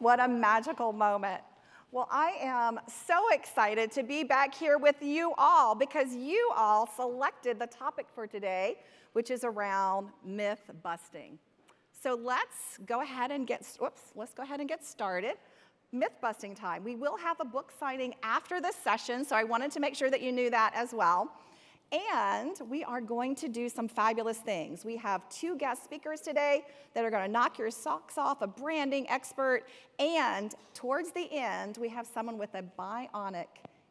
What a magical moment. Well, I am so excited to be back here with you all because you all selected the topic for today, which is around myth busting. So let's go ahead and get started. Myth busting time. We will have a book signing after this session, so I wanted to make sure that you knew that as well. And we are going to do some fabulous things. We have 2 guest speakers today that are going to knock your socks off, a branding expert, and towards the end, we have someone with a Bionic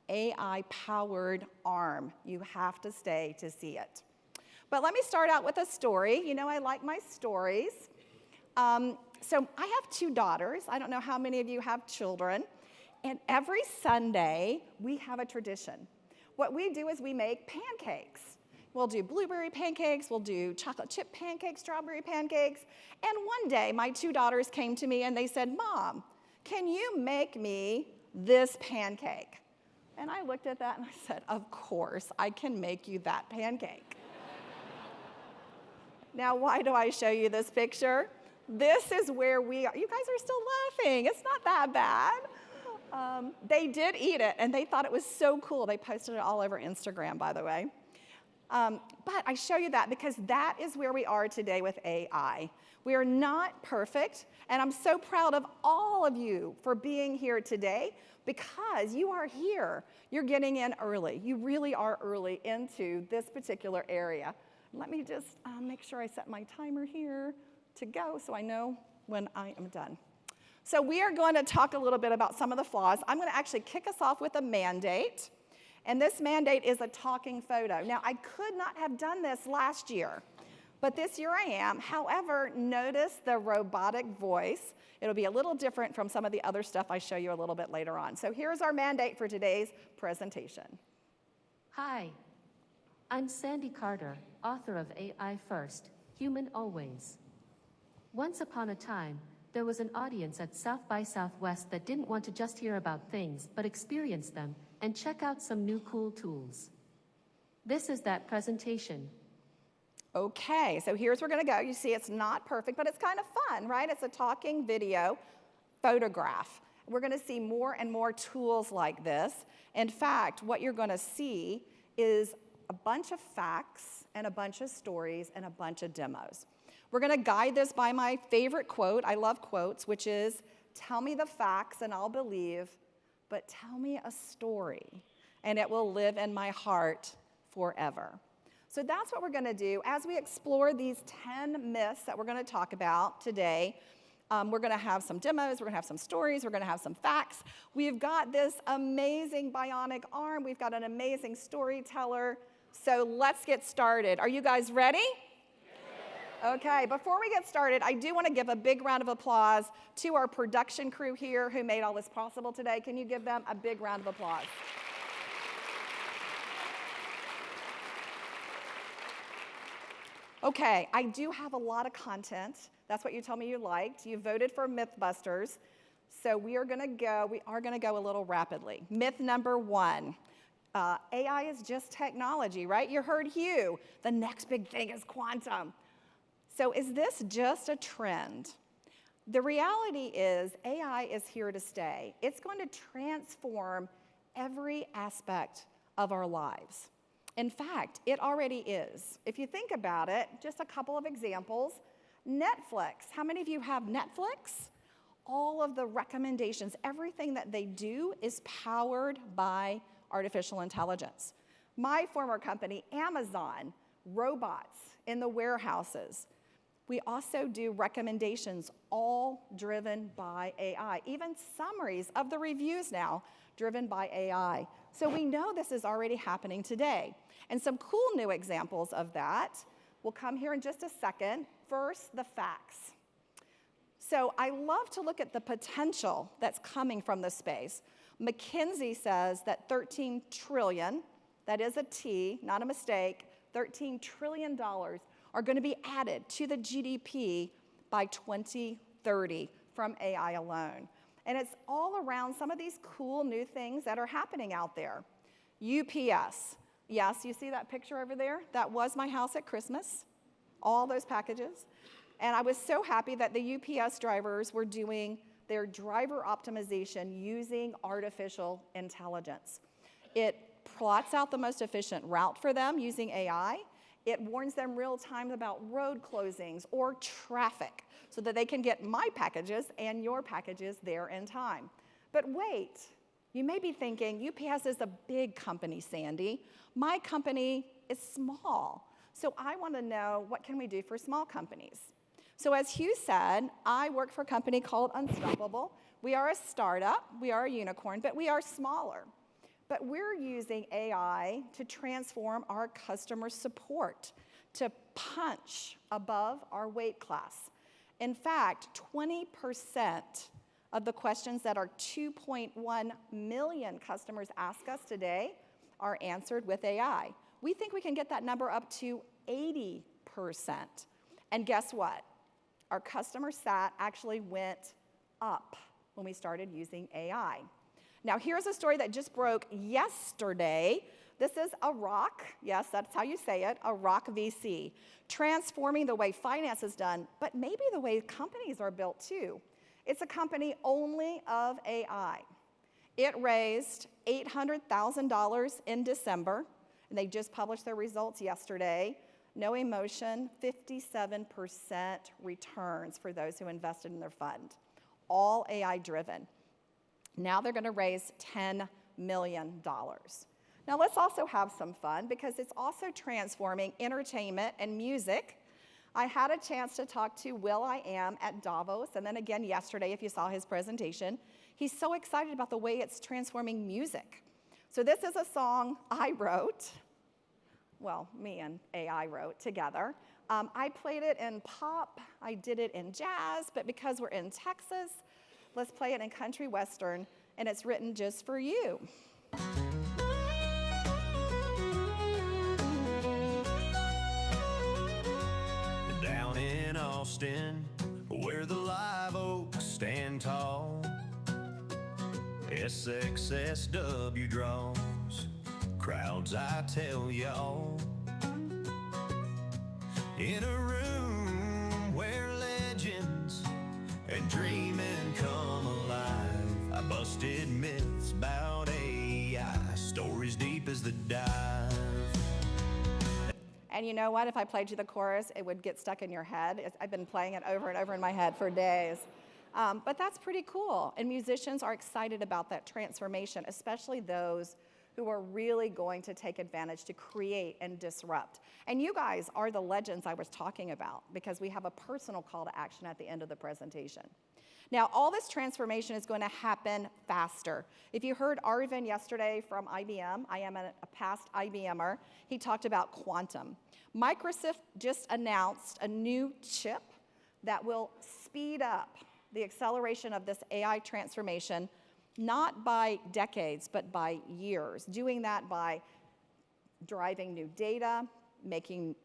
AI-powered arm. You have to stay to see it. But let me start out with a story. You know I like my stories. So I have 2 daughters. I don't know how many of you have children. And every Sunday, we have a tradition. What we do is we make pancakes. We'll do blueberry pancakes, we'll do chocolate chip pancakes, strawberry pancakes. And one day, my 2 daughters came to me and they said, "Mom, can you make me this pancake?" And I looked at that and I said, "Of course, I can make you that pancake." Now, why do I show you this picture? This is where we are. You guys are still laughing. It's not that bad. They did eat it, and they thought it was so cool. They posted it all over Instagram, by the way. But I show you that because that is where we are today with AI. We are not perfect, and I'm so proud of all of you for being here today because you are here. You're getting in early. You really are early into this particular area. Let me just make sure I set my timer here to go so I know when I am done. So we are going to talk a little bit about some of the flaws. I'm going to actually kick us off with a mandate. And this mandate is a talking photo. Now, I could not have done this last year, but this year I am. However, notice the robotic voice. It'll be a little different from some of the other stuff I show you a little bit later on. So here's our mandate for today's presentation. Hi, I'm Sandy Carter, author of AI First, Human Always. Once upon a time, there was an audience at South by Southwest that didn't want to just hear about things, but experience them and check out some new cool tools. This is that presentation. Okay, so here's where we're going to go. You see it's not perfect, but it's kind of fun, right? It's a talking video photograph. We're going to see more and more tools like this. In fact, what you're going to see is a bunch of facts and a bunch of stories and a bunch of demos. We're going to guide this by my favorite quote. I love quotes, which is, "Tell me the facts and I'll believe, but tell me a story and it will live in my heart forever." So that's what we're going to do. As we explore these 10 myths that we're going to talk about today, we're going to have some demos, we're going to have some stories, we're going to have some facts. We've got this amazing bionic arm. We've got an amazing storyteller. So let's get started. Are you guys ready? Okay, before we get started, I do want to give a big round of applause to our production crew here who made all this possible today. Can you give them a big round of applause? Okay, I do have a lot of content. That's what you told me you liked. You voted for Mythbusters. So we are going to go a little rapidly. Myth number 1. AI is just technology, right? You heard Hugh. The next big thing is quantum. So is this just a trend? The reality is AI is here to stay. It's going to transform every aspect of our lives. In fact, it already is. If you think about it, just a couple of examples. Netflix. How many of you have Netflix? All of the recommendations, everything that they do is powered by artificial intelligence. My former company, Amazon, robots in the warehouses. We also do recommendations, all driven by AI. Even summaries of the reviews now, driven by AI. So we know this is already happening today. And some cool new examples of that will come here in just a second. First, the facts. So I love to look at the potential that's coming from this space. McKinsey says that 13 trillion, that is a T, not a mistake, $13 trillion are going to be added to the GDP by 2030 from AI alone. And it's all around some of these cool new things that are happening out there. UPS. Yes, you see that picture over there? That was my house at Christmas, all those packages. And I was so happy that the UPS drivers were doing their driver optimization using artificial intelligence. It plots out the most efficient route for them using AI. It warns them real time about road closings or traffic so that they can get my packages and your packages there in time. But wait, you may be thinking, UPS is a big company, Sandy. My company is small. So I want to know, what can we do for small companies? So as Hugh said, I work for a company called Unstoppable. We are a startup, we are a unicorn, but we are smaller. But we're using AI to transform our customer support, to punch above our weight class. In fact, 20% of the questions that our 2.1 million customers ask us today are answered with AI. We think we can get that number up to 80%. And guess what? Our customer sat actually went up when we started using AI. Now, here's a story that just broke yesterday. This is a rock, yes, that's how you say it, a rock VC, transforming the way finance is done, but maybe the way companies are built too. It's a company only of AI. It raised $800,000 in December, and they just published their results yesterday. No emotion, 57% returns for those who invested in their fund. All AI driven. Now they're going to raise $10 million. Now let's also have some fun because it's also transforming entertainment and music. I had a chance to talk to will.i.am at Davos, and then again yesterday if you saw his presentation. He's so excited about the way it's transforming music. So this is a song I wrote. Well, me and AI wrote together. I played it in pop, I did it in jazz, but because we're in Texas, let's play it in country western, and it's written just for you. Down in Austin, where the live oaks stand tall, SXSW draws crowds, I tell y'all. In a room where legends and dreaming come alive, I busted myths about AI, stories deep as the dive. And you know what? If I played you the chorus, it would get stuck in your head. I've been playing it over and over in my head for days. But that's pretty cool. And musicians are excited about that transformation, especially those who are really going to take advantage to create and disrupt. And you guys are the legends I was talking about because we have a personal call to action at the end of the presentation. Now, all this transformation is going to happen faster. If you heard Arvind yesterday from IBM, I am a past IBMer, he talked about quantum. Microsoft just announced a new chip that will speed up the acceleration of this AI transformation, not by decades, but by years. Doing that by driving new data, making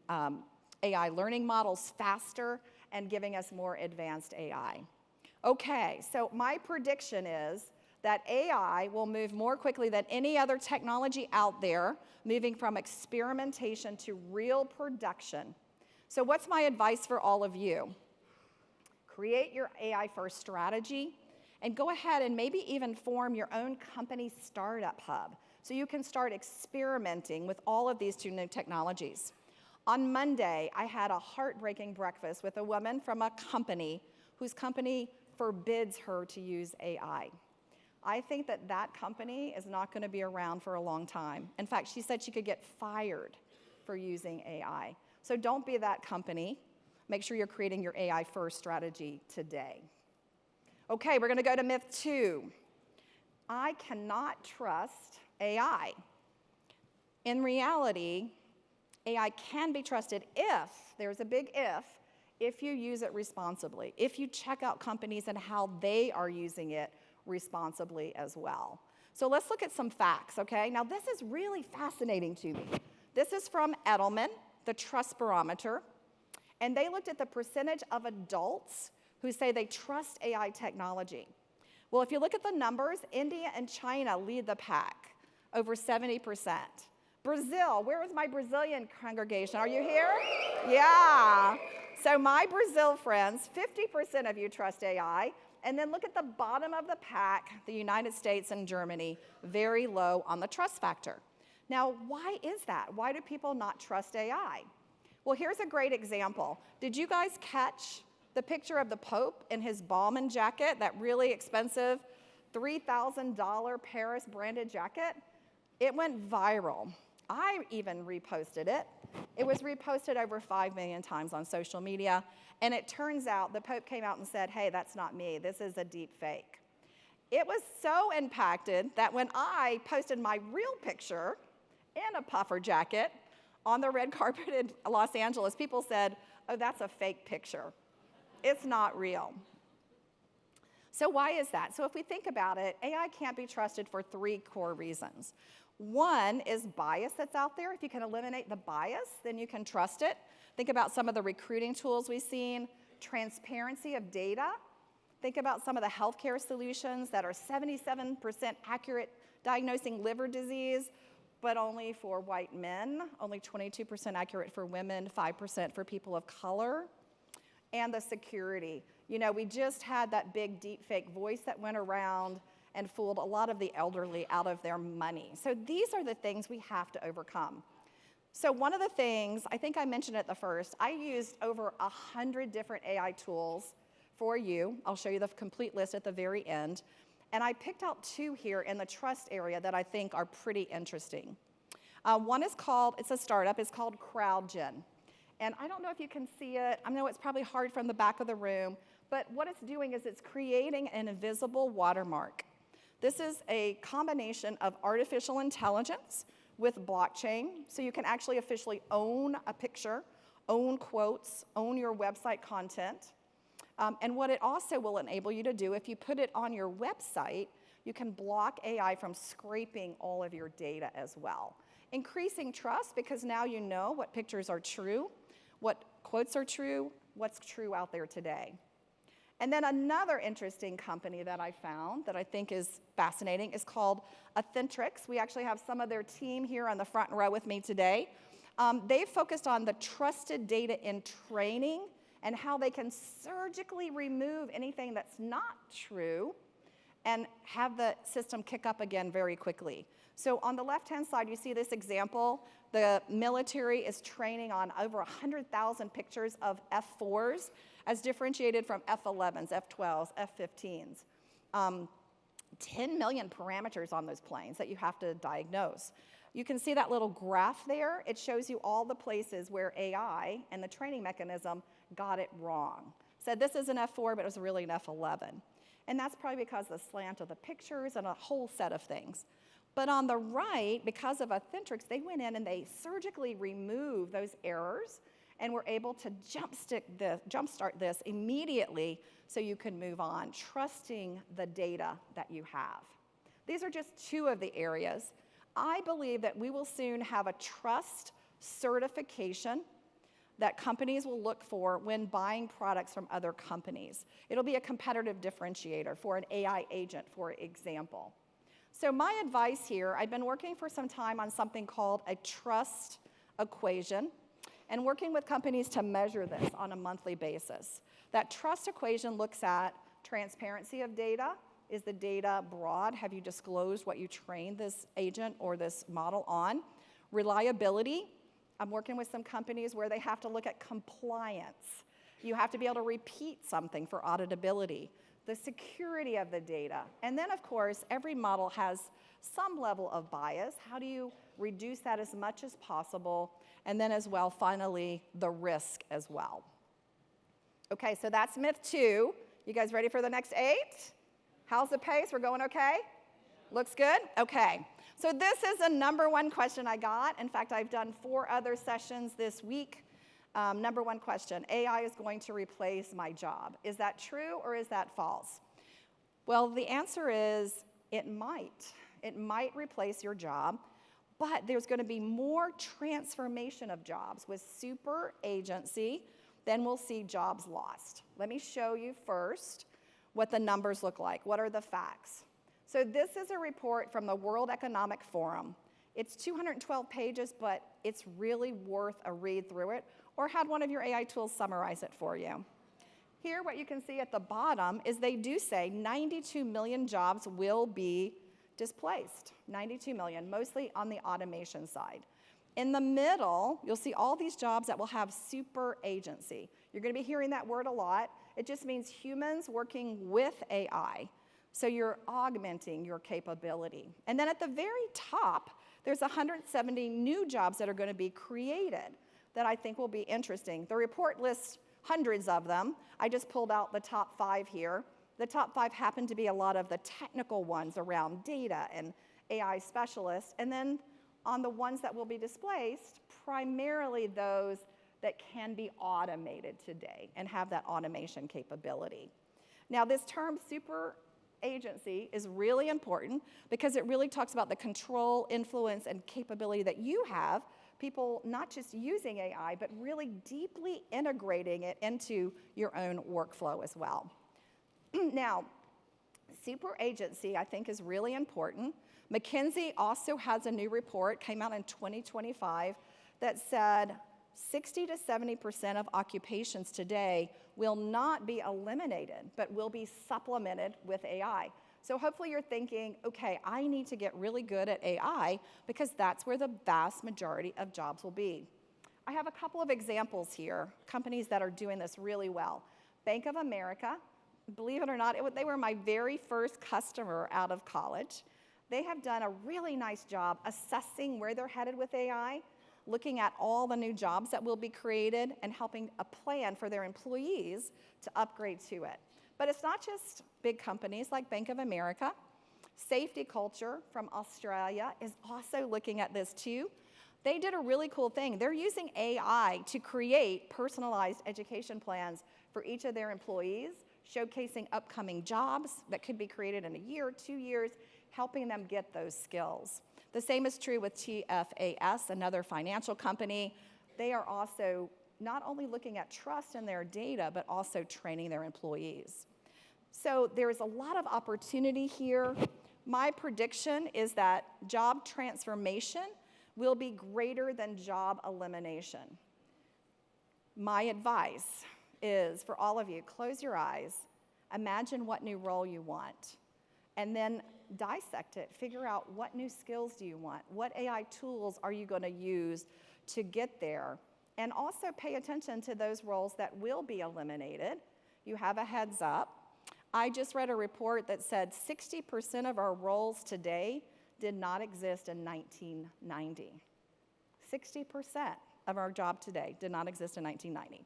AI learning models faster, and giving us more advanced AI. Okay, so my prediction is that AI will move more quickly than any other technology out there, moving from experimentation to real production. So what's my advice for all of you? Create your AI-first strategy, and go ahead and maybe even form your own company startup hub so you can start experimenting with all of these two new technologies. On Monday, I had a heartbreaking breakfast with a woman from a company whose company forbids her to use AI. I think that that company is not going to be around for a long time. In fact, she said she could get fired for using AI. So don't be that company. Make sure you're creating your AI-first strategy today. Okay, we're going to go to myth 2. I cannot trust AI. In reality, AI can be trusted if, there's a big if you use it responsibly, if you check out companies and how they are using it responsibly as well. So let's look at some facts, okay? Now this is really fascinating to me. This is from Edelman, the Trust Barometer, and they looked at the percentage of adults who say they trust AI technology. Well, if you look at the numbers, India and China lead the pack, over 70%. Brazil, where is my Brazilian congregation? Are you here? Yeah. So my Brazil friends, 50% of you trust AI, And then look at the bottom of the pack, the United States and Germany, very low on the trust factor. Now, why is that? Why do people not trust AI? Well, here's a great example. Did you guys catch the picture of the Pope in his Bauman jacket, that really expensive $3,000 Paris branded jacket? It went viral. I even reposted it. It was reposted over 5 million times on social media, and it turns out the Pope came out and said, hey, that's not me, this is a deep fake. It was so impacted that when I posted my real picture in a puffer jacket on the red carpet in Los Angeles, people said, oh, that's a fake picture. It's not real. So why is that? So if we think about it, AI can't be trusted for 3 core reasons. One is bias that's out there. If you can eliminate the bias, then you can trust it. Think about some of the recruiting tools we've seen, transparency of data. Think about some of the healthcare solutions that are 77% accurate diagnosing liver disease, but only for white men, only 22% accurate for women, 5% for people of color. And the security. You know, we just had that big deepfake voice that went around and fooled a lot of the elderly out of their money. So these are the things we have to overcome. So one of the things, I think I mentioned at the first, I used over 100 different AI tools for you. I'll show you the complete list at the very end. And I picked out 2 here in the trust area that I think are pretty interesting. One is called, it's a startup, it's called CrowdGen. And I don't know if you can see it. I know it's probably hard from the back of the room, but what it's doing is it's creating an invisible watermark. This is a combination of artificial intelligence with blockchain, so you can actually officially own a picture, own quotes, own your website content. And what it also will enable you to do, if you put it on your website, you can block AI from scraping all of your data as well. Increasing trust, because now you know what pictures are true, what quotes are true, what's true out there today. And then another interesting company that I found that I think is fascinating is called Authentrix. We actually have some of their team here on the front row with me today. They've focused on the trusted data in training and how they can surgically remove anything that's not true and have the system kick up again very quickly. So on the left-hand side, you see this example. The military is training on over 100,000 pictures of F-4s as differentiated from F-11s, F-12s, F-15s. 10 million parameters on those planes that you have to diagnose. You can see that little graph there. It shows you all the places where AI and the training mechanism got it wrong. Said this is an F-4, but it was really an F-11. And that's probably because of the slant of the pictures and a whole set of things. But on the right, because of Authentrix, they went in and they surgically removed those errors and were able to jumpstart this immediately so you can move on, trusting the data that you have. These are just 2 of the areas. I believe that we will soon have a trust certification that companies will look for when buying products from other companies. It'll be a competitive differentiator for an AI agent, for example. So my advice here, I've been working for some time on something called a trust equation and working with companies to measure this on a monthly basis. That trust equation looks at transparency of data. Is the data broad? Have you disclosed what you trained this agent or this model on? Reliability. I'm working with some companies where they have to look at compliance. You have to be able to repeat something for auditability. The security of the data. And then, of course, every model has some level of bias. How do you reduce that as much as possible? And then as well, finally, the risk as well. Okay, so that's myth 2. You guys ready for the next 8? How's the pace? We're going okay? Looks good? Okay. So this is a #1 question I got. In fact, I've done 4 other sessions this week. #1 question, AI is going to replace my job. Is that true or is that false? Well, the answer is it might. It might replace your job, but there's going to be more transformation of jobs with super agency than we'll see jobs lost. Let me show you first what the numbers look like. What are the facts? So this is a report from the World Economic Forum. It's 212 pages, but it's really worth a read through it, or had one of your AI tools summarize it for you. Here, what you can see at the bottom is they do say 92 million jobs will be displaced. 92 million, mostly on the automation side. In the middle, you'll see all these jobs that will have super agency. You're going to be hearing that word a lot. It just means humans working with AI. So you're augmenting your capability. And then at the very top, there's 170 new jobs that are going to be created that I think will be interesting. The report lists hundreds of them. I just pulled out the top 5 here. The top 5 happen to be a lot of the technical ones around data and AI specialists. And then on the ones that will be displaced, primarily those that can be automated today and have that automation capability. Now, this term super agency is really important because it really talks about the control, influence, and capability that you have, people not just using AI, but really deeply integrating it into your own workflow as well. Now, super agency, I think, is really important. McKinsey also has a new report, came out in 2025, that said 60 to 70% of occupations today will not be eliminated, but will be supplemented with AI. So hopefully you're thinking, okay, I need to get really good at AI because that's where the vast majority of jobs will be. I have a couple of examples here, companies that are doing this really well. Bank of America, believe it or not, they were my very first customer out of college. They have done a really nice job assessing where they're headed with AI, looking at all the new jobs that will be created and helping a plan for their employees to upgrade to it. But it's not just big companies like Bank of America. Safety Culture from Australia is also looking at this too. They did a really cool thing. They're using AI to create personalized education plans for each of their employees, showcasing upcoming jobs that could be created in a year, 2 years, helping them get those skills. The same is true with TFAS, another financial company. They are also not only looking at trust in their data, but also training their employees. So there's a lot of opportunity here. My prediction is that job transformation will be greater than job elimination. My advice is for all of you, close your eyes, imagine what new role you want, and then dissect it, figure out what new skills do you want, what AI tools are you going to use to get there, and also pay attention to those roles that will be eliminated. You have a heads up. I just read a report that said 60% of our roles today did not exist in 1990. 60% of our job today did not exist in 1990.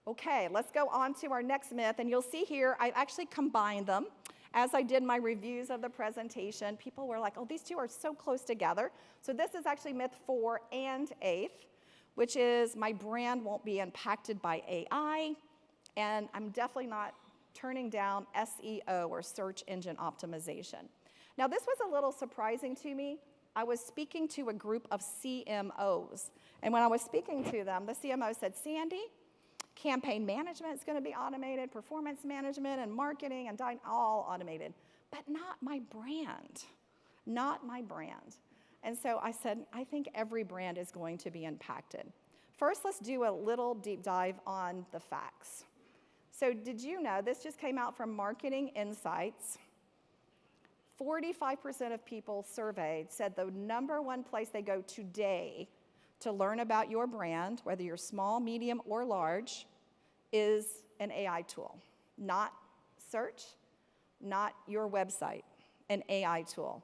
Okay, let's go on to our next myth, and you'll see here I actually combined them. As I did my reviews of the presentation, people were like, oh, these two are so close together. So this is actually myth 4 and 8, which is my brand won't be impacted by AI, and I'm definitely not turning down SEO or search engine optimization. Now, this was a little surprising to me. I was speaking to a group of CMOs, and when I was speaking to them, the CMO said, Sandy, campaign management is going to be automated, performance management and marketing and all automated, but not my brand, not my brand. And so I said, I think every brand is going to be impacted. First, let's do a little deep dive on the facts. So did you know, this just came out from Marketing Insights, 45% of people surveyed said the #1 place they go today to learn about your brand, whether you're small, medium, or large, is an AI tool. Not search, not your website, an AI tool.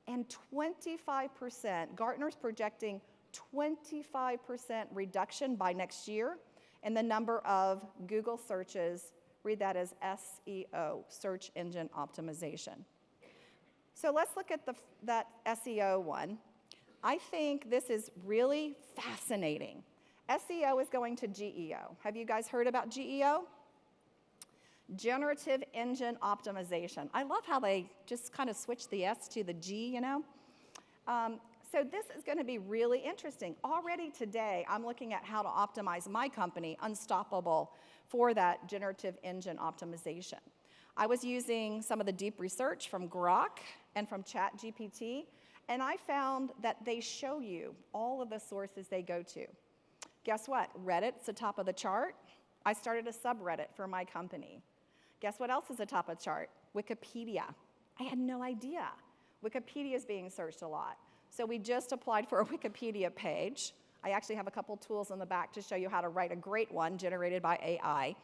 And 25%, Gartner's projecting 25% reduction by next year in the number of Google searches, read that as SEO, search engine optimization. So let's look at that SEO one. I think this is really fascinating. SEO is going to GEO. Have you guys heard about GEO? Generative Engine Optimization. I love how they just kind of switch the S to the G, you know? So this is going to be really interesting. Already today, I'm looking at how to optimize my company, Unstoppable, for that generative engine optimization. I was using some of the deep research from Grok and from ChatGPT, and I found that they show you all of the sources they go to. Guess what? Reddit's the top of the chart. I started a subreddit for my company. Guess what else is atop a chart? Wikipedia. I had no idea. Wikipedia is being searched a lot. So we just applied for a Wikipedia page. I actually have a couple tools in the back to show you how to write a great one generated by AI.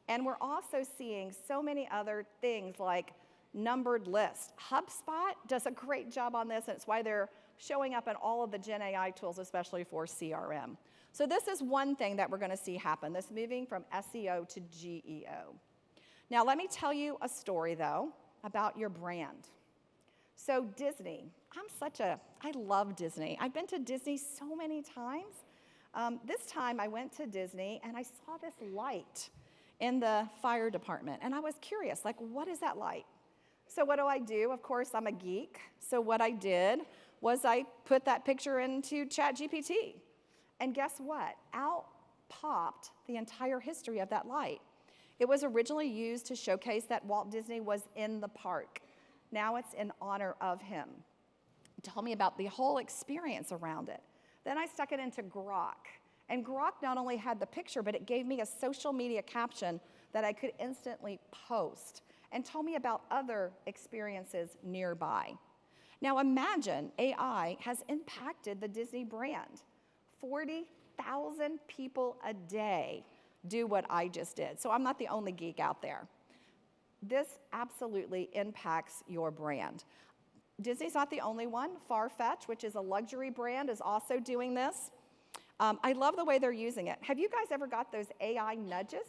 And we're also seeing so many other things like numbered lists. HubSpot does a great job on this, and it's why they're showing up in all of the Gen AI tools, especially for CRM. So this is one thing that we're going to see happen, this moving from SEO to GEO. Now, let me tell you a story, though, about your brand. So Disney, I love Disney. I've been to Disney so many times. This time I went to Disney and I saw this light in the fire department. And I was curious, like, what is that light? So what do? Of course, I'm a geek. So what I did was I put that picture into ChatGPT. And guess what? Out popped the entire history of that light. It was originally used to showcase that Walt Disney was in the park. Now it's in honor of him. It told me about the whole experience around it. Then I stuck it into Grok. And Grok not only had the picture, but it gave me a social media caption that I could instantly post and told me about other experiences nearby. Now imagine AI has impacted the Disney brand. 40,000 people a day do what I just did. So I'm not the only geek out there. This absolutely impacts your brand. Disney's not the only one. Farfetch, which is a luxury brand, is also doing this. I love the way they're using it. Have you guys ever got those AI nudges?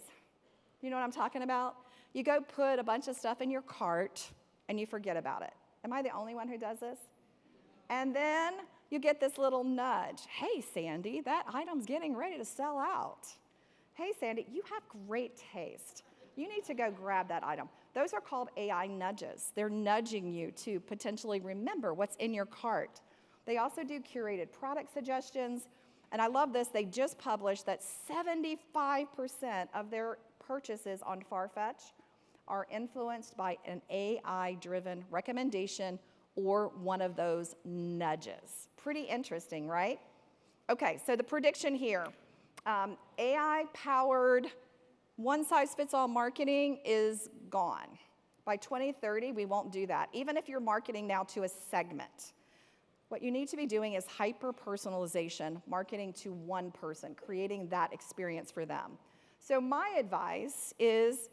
You know what I'm talking about? You go put a bunch of stuff in your cart and you forget about it. Am I the only one who does this? And then you get this little nudge. Hey, Sandy, that item's getting ready to sell out. Hey, Sandy, you have great taste. You need to go grab that item. Those are called AI nudges. They're nudging you to potentially remember what's in your cart. They also do curated product suggestions. And I love this. They just published that 75% of their purchases on Farfetch are influenced by an AI-driven recommendation or one of those nudges. Pretty interesting, right? Okay, so the prediction here. AI-powered one-size-fits-all marketing is gone. By 2030, we won't do that, even if you're marketing now to a segment. What you need to be doing is hyper-personalization, marketing to one person, creating that experience for them. So my advice is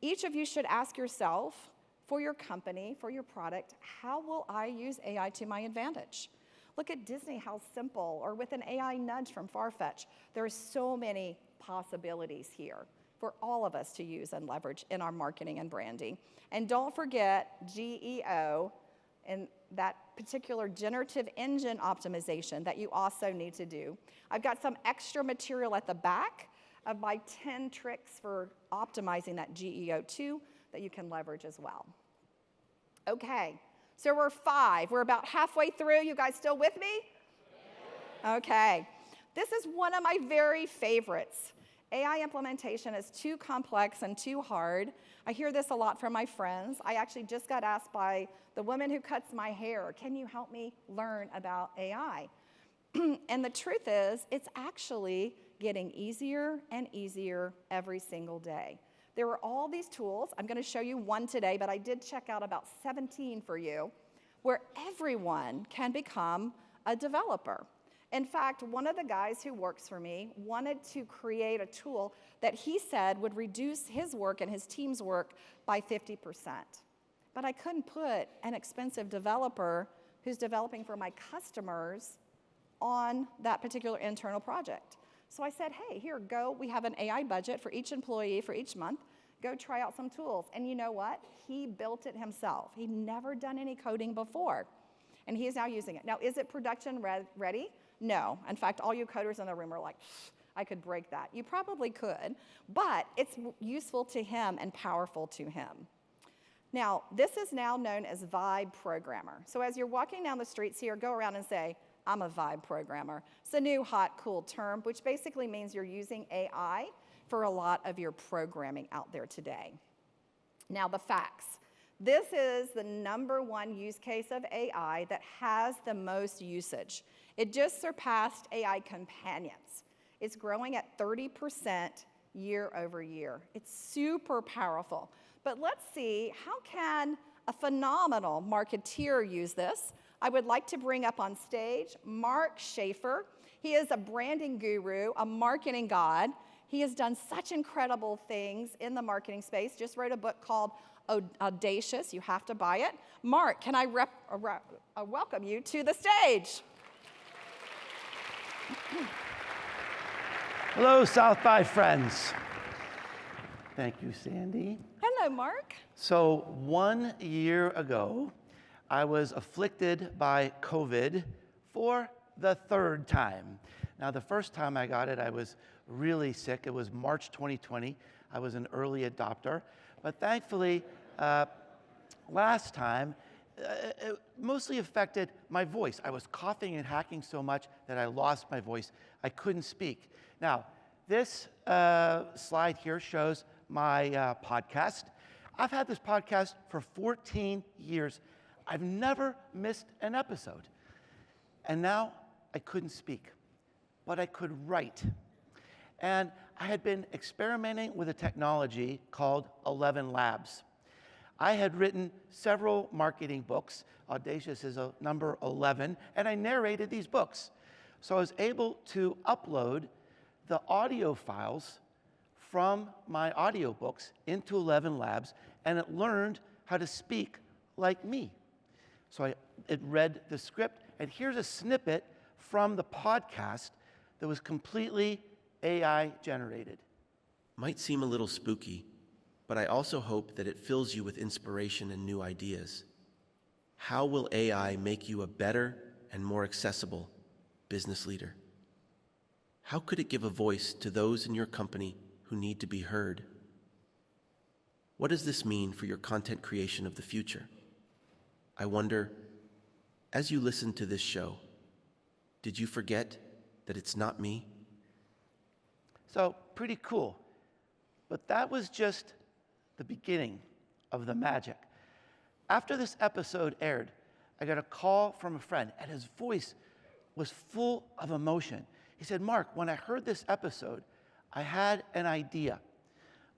each of you should ask yourself, for your company, for your product, how will I use AI to my advantage? Look at Disney, how simple, or with an AI nudge from Farfetch. There are so many possibilities here for all of us to use and leverage in our marketing and branding. And don't forget GEO and that particular generative engine optimization that you also need to do. I've got some extra material at the back of my 10 tricks for optimizing that GEO too that you can leverage as well. Okay, so we're about halfway through. You guys still with me? Okay, this is one of my very favorites. AI implementation is too complex and too hard. I hear this a lot from my friends. I actually just got asked by the woman who cuts my hair, can you help me learn about AI? And the truth is, it's actually getting easier and easier every single day. There are all these tools. I'm going to show you one today, but I did check out about 17 for you, where everyone can become a developer. In fact, one of the guys who works for me wanted to create a tool that he said would reduce his work and his team's work by 50%. But I couldn't put an expensive developer who's developing for my customers on that particular internal project. So I said, hey, here, go. We have an AI budget for each employee for each month. Go try out some tools. And you know what? He built it himself. He'd never done any coding before. And he is now using it. Now, is it production ready? No. In fact, all you coders in the room are like, I could break that. You probably could, but it's useful to him and powerful to him. Now, this is now known as Vibe Programmer. So as you're walking down the streets here, go around and say, I'm a Vibe Programmer. It's a new hot, cool term, which basically means you're using AI for a lot of your programming out there today. Now, the facts. This is the #1 use case of AI that has the most usage. It just surpassed AI companions. It's growing at 30% year over year. It's super powerful. But let's see, how can a phenomenal marketeer use this? I would like to bring up on stage Mark Schaefer. He is a branding guru, a marketing god. He has done such incredible things in the marketing space. Just wrote a book called Audacious. You have to buy it. Mark, can I welcome you to the stage? Hello, South by friends. Thank you, Sandy. Hello, Mark. So 1 year ago, I was afflicted by COVID for the third time. Now, the first time I got it, I was really sick. It was March 2020. I was an early adopter. But thankfully, last time, it mostly affected my voice. I was coughing and hacking so much that I lost my voice. I couldn't speak. Now, this slide here shows my podcast. I've had this podcast for 14 years. I've never missed an episode. And now I couldn't speak, but I could write. And I had been experimenting with a technology called 11 Labs. I had written several marketing books. Audacious is a number 11, and I narrated these books. So I was able to upload the audio files from my audiobooks into 11 Labs, and it learned how to speak like me. So it read the script, and here's a snippet from the podcast that was completely AI generated. Might seem a little spooky, but I also hope that it fills you with inspiration and new ideas. How will AI make you a better and more accessible business leader? How could it give a voice to those in your company who need to be heard? What does this mean for your content creation of the future? I wonder, as you listen to this show, did you forget that it's not me? So pretty cool. But that was just the beginning of the magic. After this episode aired, I got a call from a friend, and his voice was full of emotion. He said, Mark, when I heard this episode, I had an idea.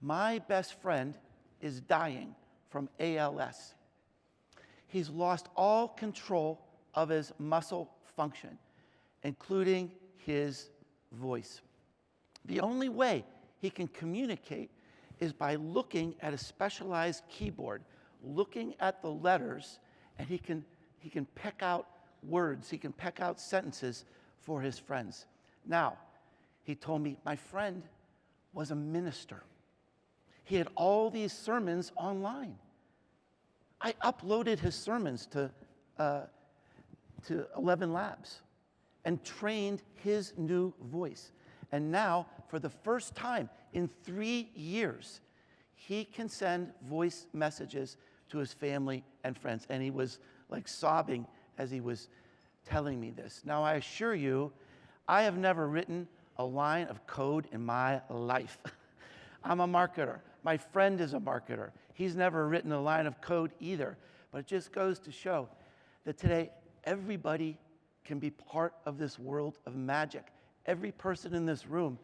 My best friend is dying from ALS. He's lost all control of his muscle function, including his voice. The only way he can communicate is by looking at a specialized keyboard, looking at the letters, and he can pick out words, he can pick out sentences for his friends. Now, he told me my friend was a minister. He had all these sermons online. I uploaded his sermons to 11 Labs and trained his new voice. And now, for the first time in 3 years, he can send voice messages to his family and friends. And he was like sobbing as he was telling me this. Now, I assure you, I have never written a line of code in my life. I'm a marketer. My friend is a marketer. He's never written a line of code either. But it just goes to show that today, everybody can be part of this world of magic. Every person in this room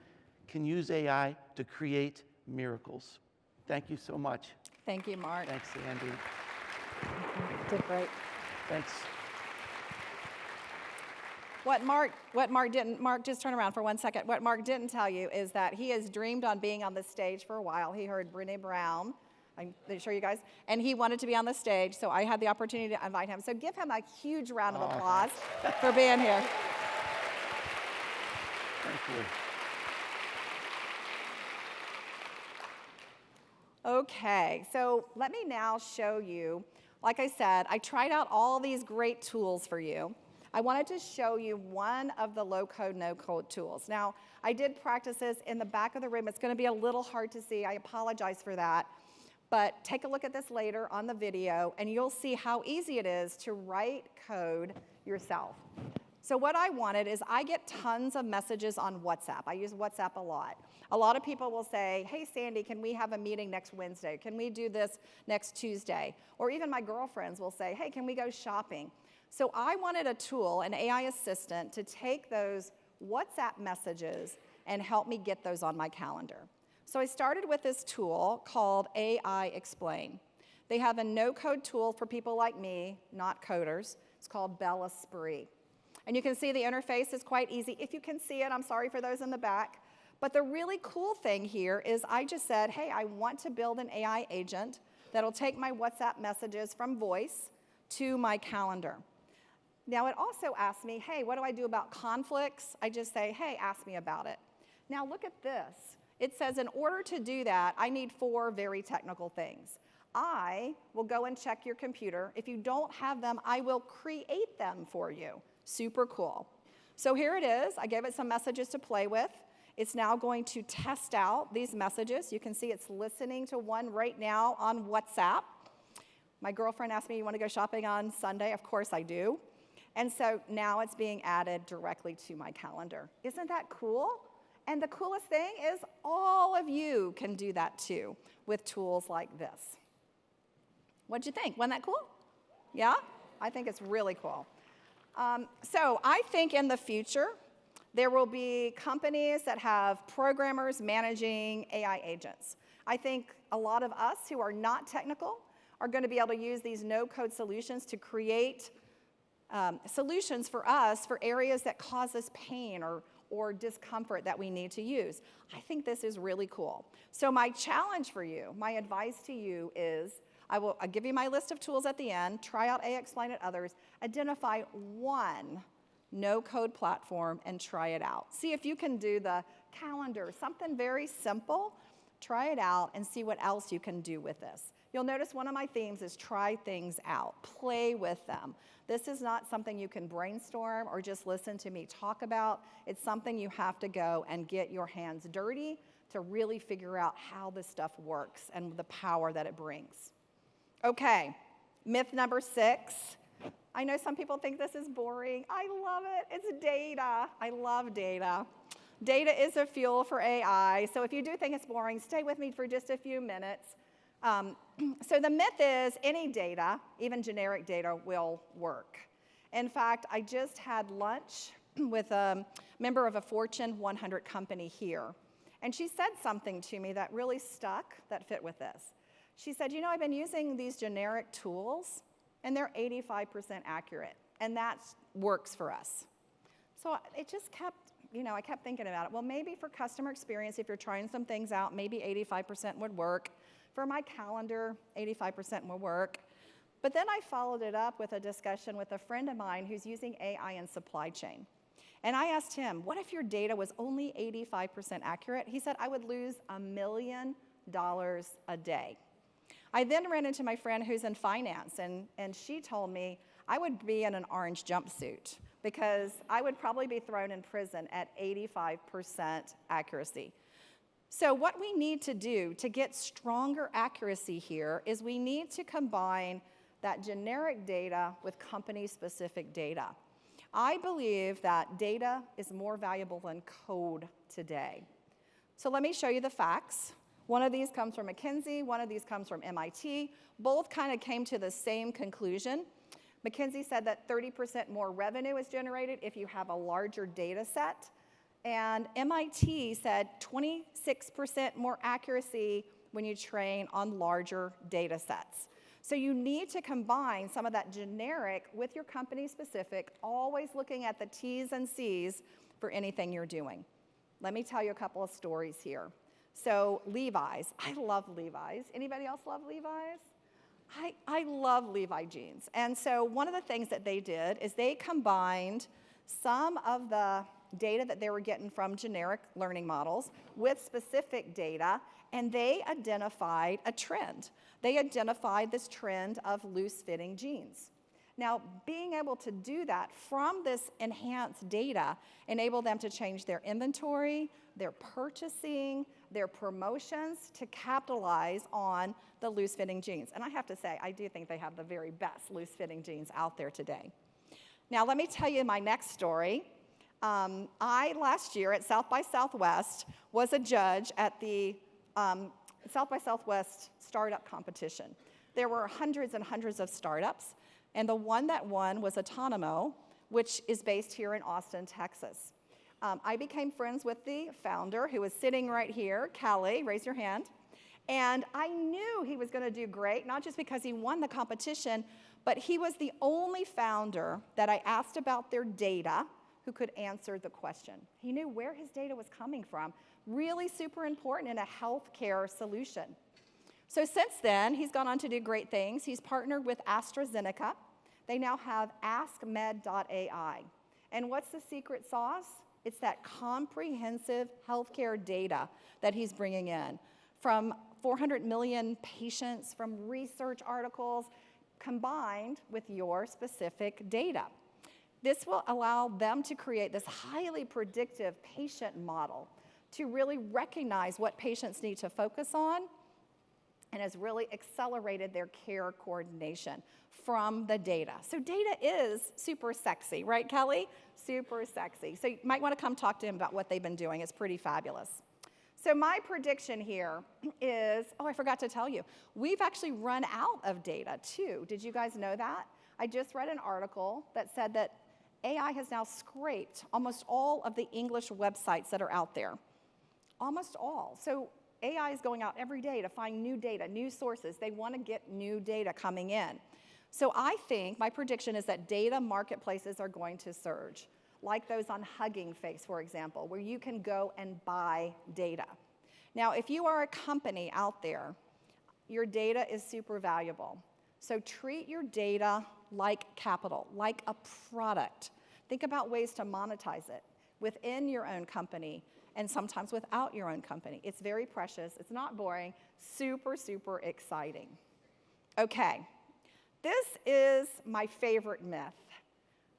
can use AI to create miracles. Thank you so much. Thank you, Mark. Thanks, Andy. Did great. Thanks. Mark, just turn around for 1 second. What Mark didn't tell you is that he has dreamed on being on the stage for a while. He heard Brené Brown, I'm sure you guys, and he wanted to be on the stage, so I had the opportunity to invite him. So give him a huge round of applause for being here. Thank you. Okay, so let me now show you, like I said, I tried out all these great tools for you. I wanted to show you one of the low-code, no-code tools. Now, I did practice this in the back of the room. It's going to be a little hard to see. I apologize for that. But take a look at this later on the video, and you'll see how easy it is to write code yourself. So what I wanted is I get tons of messages on WhatsApp. I use WhatsApp a lot. A lot of people will say, hey, Sandy, can we have a meeting next Wednesday? Can we do this next Tuesday? Or even my girlfriends will say, hey, can we go shopping? So I wanted a tool, an AI assistant, to take those WhatsApp messages and help me get those on my calendar. So I started with this tool called AI Explain. They have a no-code tool for people like me, not coders. It's called Bella Spree. And you can see the interface is quite easy. If you can see it, I'm sorry for those in the back. But the really cool thing here is I just said, hey, I want to build an AI agent that'll take my WhatsApp messages from voice to my calendar. Now, it also asks me, hey, what do I do about conflicts? I just say, hey, ask me about it. Now, look at this. It says in order to do that, I need 4 very technical things. I will go and check your computer. If you don't have them, I will create them for you. Super cool. So here it is. I gave it some messages to play with. It's now going to test out these messages. You can see it's listening to one right now on WhatsApp. My girlfriend asked me, you want to go shopping on Sunday? Of course I do. And so now it's being added directly to my calendar. Isn't that cool? And the coolest thing is all of you can do that too with tools like this. What'd you think? Wasn't that cool? Yeah? I think it's really cool. So I think in the future, there will be companies that have programmers managing AI agents. I think a lot of us who are not technical are going to be able to use these no-code solutions to create solutions for us for areas that cause us pain or discomfort that we need to use. I think this is really cool. So my challenge for you, my advice to you is, I'll give you my list of tools at the end, try out AI Explain at others, identify one no-code platform and try it out. See if you can do the calendar, something very simple, try it out and see what else you can do with this. You'll notice one of my themes is try things out, play with them. This is not something you can brainstorm or just listen to me talk about. It's something you have to go and get your hands dirty to really figure out how this stuff works and the power that it brings. Okay, myth number 6. I know some people think this is boring. I love it. It's data. I love data. Data is a fuel for AI. So if you do think it's boring, stay with me for just a few minutes. So the myth is any data, even generic data, will work. In fact, I just had lunch with a member of a Fortune 100 company here. And she said something to me that really stuck, that fit with this. She said, you know, I've been using these generic tools, and they're 85% accurate, and that works for us. So it just kept, I kept thinking about it. Well, maybe for customer experience, if you're trying some things out, maybe 85% would work. For my calendar, 85% will work. But then I followed it up with a discussion with a friend of mine who's using AI in supply chain. And I asked him, what if your data was only 85% accurate? He said, I would lose $1 million a day. I then ran into my friend who's in finance, and she told me I would be in an orange jumpsuit because I would probably be thrown in prison at 85% accuracy. So what we need to do to get stronger accuracy here is we need to combine that generic data with company-specific data. I believe that data is more valuable than code today. So let me show you the facts. One of these comes from McKinsey, one of these comes from MIT. Both kind of came to the same conclusion. McKinsey said that 30% more revenue is generated if you have a larger data set. And MIT said 26% more accuracy when you train on larger data sets. So you need to combine some of that generic with your company specific, always looking at the T's and C's for anything you're doing. Let me tell you a couple of stories here. So Levi's, I love Levi's. Anybody else love Levi's? I love Levi jeans. And so one of the things that they did is they combined some of the data that they were getting from generic learning models with specific data, and they identified a trend. They identified this trend of loose-fitting jeans. Now, being able to do that from this enhanced data enabled them to change their inventory, their purchasing, their promotions to capitalize on the loose-fitting jeans. And I have to say, I do think they have the very best loose-fitting jeans out there today. Now, let me tell you my next story. I, last year at South by Southwest, was a judge at the South by Southwest startup competition. There were hundreds and hundreds of startups, and the one that won was Autonomo, which is based here in Austin, Texas. I became friends with the founder, who is sitting right here, Callie, raise your hand. And I knew he was going to do great, not just because he won the competition, but he was the only founder that I asked about their data who could answer the question. He knew where his data was coming from. Really super important in a healthcare solution. So since then, he's gone on to do great things. He's partnered with AstraZeneca. They now have AskMed.ai. And what's the secret sauce? It's that comprehensive healthcare data that he's bringing in from 400 million patients, from research articles, combined with your specific data. This will allow them to create this highly predictive patient model to really recognize what patients need to focus on, and has really accelerated their care coordination from the data. So data is super sexy, right, Kelly? Super sexy. So you might want to come talk to him about what they've been doing. It's pretty fabulous. So my prediction here is, oh, I forgot to tell you, we've actually run out of data too. Did you guys know that? I just read an article that said that AI has now scraped almost all of the English websites that are out there. Almost all. So AI is going out every day to find new data, new sources. They want to get new data coming in. So I think my prediction is that data marketplaces are going to surge, like those on Hugging Face, for example, where you can go and buy data. Now, if you are a company out there, your data is super valuable. So treat your data like capital, like a product. Think about ways to monetize it within your own company and sometimes without your own company. It's very precious. It's not boring. Super, super exciting. Okay, this is my favorite myth.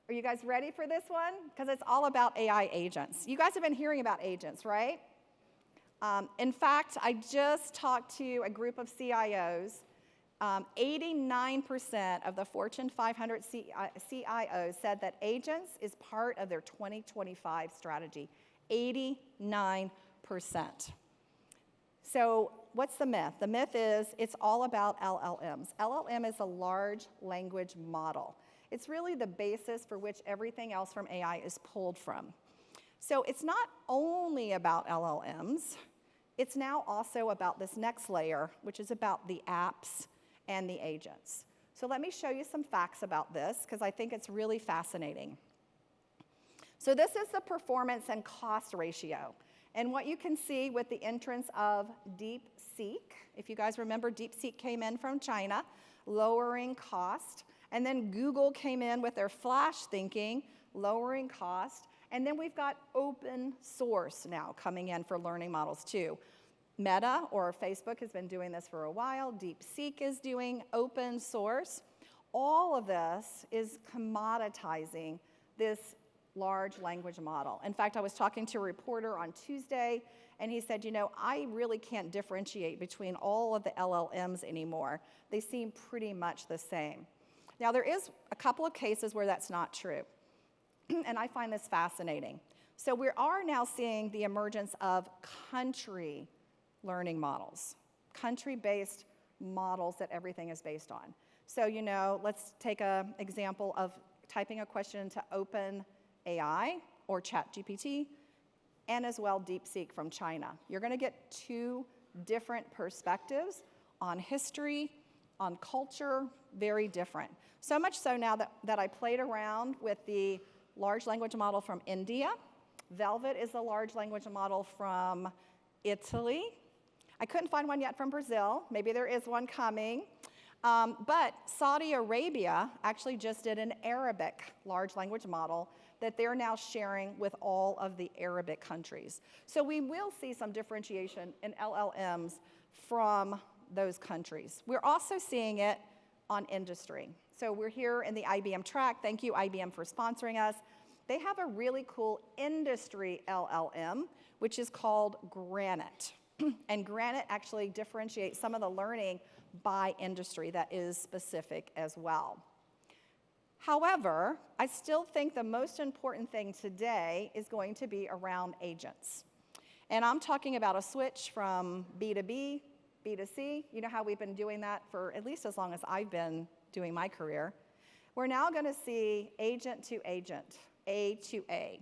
Are you guys ready for this one? Because it's all about AI agents. You guys have been hearing about agents, right? In fact, I just talked to a group of CIOs. 89% of the Fortune 500 CIOs said that agents is part of their 2025 strategy. 89%. So what's the myth? The myth is it's all about LLMs. LLM is a large language model. It's really the basis for which everything else from AI is pulled from. So it's not only about LLMs, it's now also about this next layer, which is about the apps and the agents. So let me show you some facts about this, because I think it's really fascinating. So this is the performance and cost ratio. And what you can see with the entrance of DeepSeek, if you guys remember, DeepSeek came in from China, lowering cost. And then Google came in with their flash thinking, lowering cost. And then we've got open source now coming in for learning models too. Meta, or Facebook, has been doing this for a while. DeepSeek is doing open source. All of this is commoditizing this large language model. In fact, I was talking to a reporter on Tuesday, and he said, you know, I really can't differentiate between all of the LLMs anymore. They seem pretty much the same. Now, there is a couple of cases where that's not true, and I find this fascinating. So we are now seeing the emergence of country learning models, country-based models that everything is based on. So, you know, let's take an example of typing a question into OpenAI or ChatGPT, and as well DeepSeek from China. You're going to get two different perspectives on history, on culture, very different. So much so now that I played around with the large language model from India. Velvet is a large language model from Italy. I couldn't find one yet from Brazil. Maybe there is one coming. But Saudi Arabia actually just did an Arabic large language model that they're now sharing with all of the Arabic countries. So we will see some differentiation in LLMs from those countries. We're also seeing it on industry. So we're here in the IBM track. Thank you, IBM, for sponsoring us. They have a really cool industry LLM, which is called Granite. And Granite actually differentiates some of the learning by industry that is specific as well. However, I still think the most important thing today is going to be around agents. And I'm talking about a switch from B to B, B to C. You know how we've been doing that for at least as long as I've been doing my career. We're now going to see agent to agent, A to A.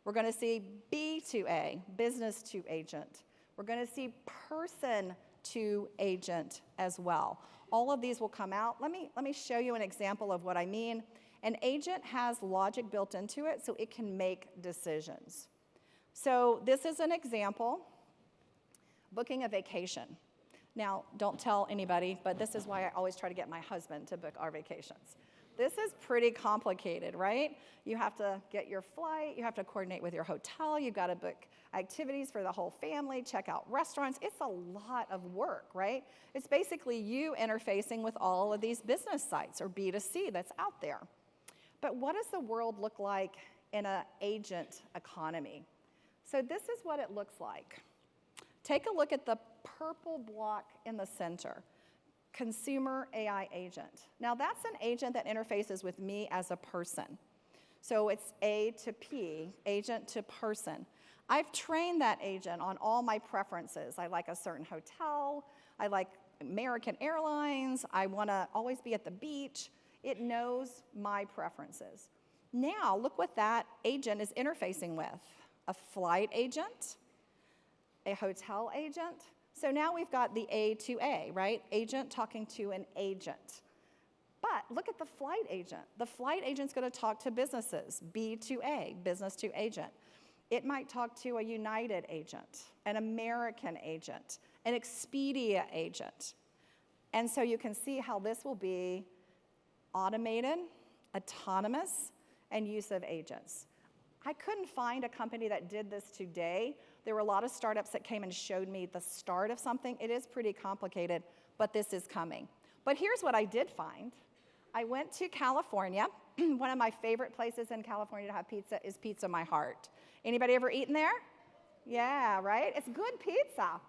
We're going to see B to A, business to agent. We're going to see person to agent as well. All of these will come out. Let me show you an example of what I mean. An agent has logic built into it so it can make decisions. So this is an example, booking a vacation. Now, don't tell anybody, but this is why I always try to get my husband to book our vacations. This is pretty complicated, right? You have to get your flight, you have to coordinate with your hotel, you've got to book activities for the whole family, check out restaurants. It's a lot of work, right? It's basically you interfacing with all of these business sites or B2C that's out there. But what does the world look like in an agent economy? So this is what it looks like. Take a look at the purple block in the center. Consumer AI agent. Now that's an agent that interfaces with me as a person. So it's A to P, agent to person. I've trained that agent on all my preferences. I like a certain hotel, I like American Airlines, I want to always be at the beach. It knows my preferences. Now look what that agent is interfacing with. A flight agent, a hotel agent. So now we've got the A to A, right? Agent talking to an agent. But look at the flight agent. The flight agent's going to talk to businesses, B to A, business to agent. It might talk to a United agent, an American agent, an Expedia agent. And so you can see how this will be automated, autonomous, and use of agents. I couldn't find a company that did this today. There were a lot of startups that came and showed me the start of something. It is pretty complicated, but this is coming. But here's what I did find. I went to California. One of my favorite places in California to have pizza is Pizza My Heart. Anybody ever eaten there? Yeah, right? It's good pizza.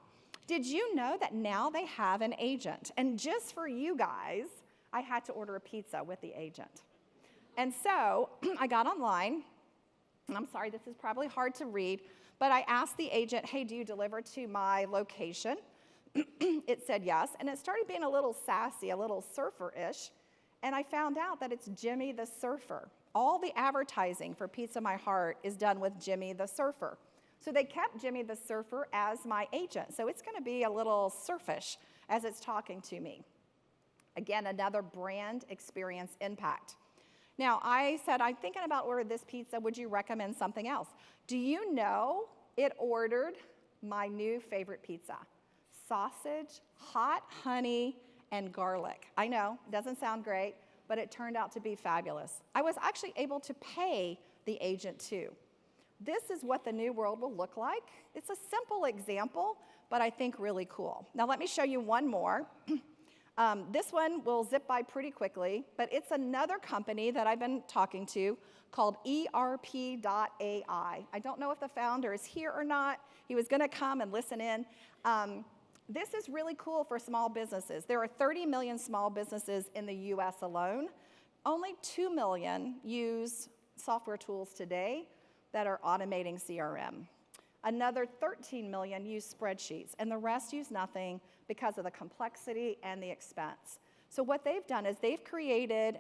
Did you know that now they have an agent? And just for you guys, I had to order a pizza with the agent. And so I got online. I'm sorry, this is probably hard to read, but I asked the agent, hey, do you deliver to my location? It said yes, and it started being a little sassy, a little surfer-ish, and I found out that it's Jimmy the Surfer. All the advertising for Pizza My Heart is done with Jimmy the Surfer. So they kept Jimmy the Surfer as my agent, so it's gonna be a little surfish as it's talking to me. Again, another brand experience impact. Now, I said, I'm thinking about ordering this pizza. Would you recommend something else? Do you know it ordered my new favorite pizza? Sausage, hot honey, and garlic. I know, it doesn't sound great, but it turned out to be fabulous. I was actually able to pay the agent too. This is what the new world will look like. It's a simple example, but I think really cool. Now, let me show you one more. This one will zip by pretty quickly, but it's another company that I've been talking to called ERP.ai. I don't know if the founder is here or not. He was going to come and listen in. This is really cool for small businesses. There are 30 million small businesses in the US alone. Only 2 million use software tools today that are automating CRM. Another 13 million use spreadsheets, and the rest use nothing because of the complexity and the expense. So what they've done is they've created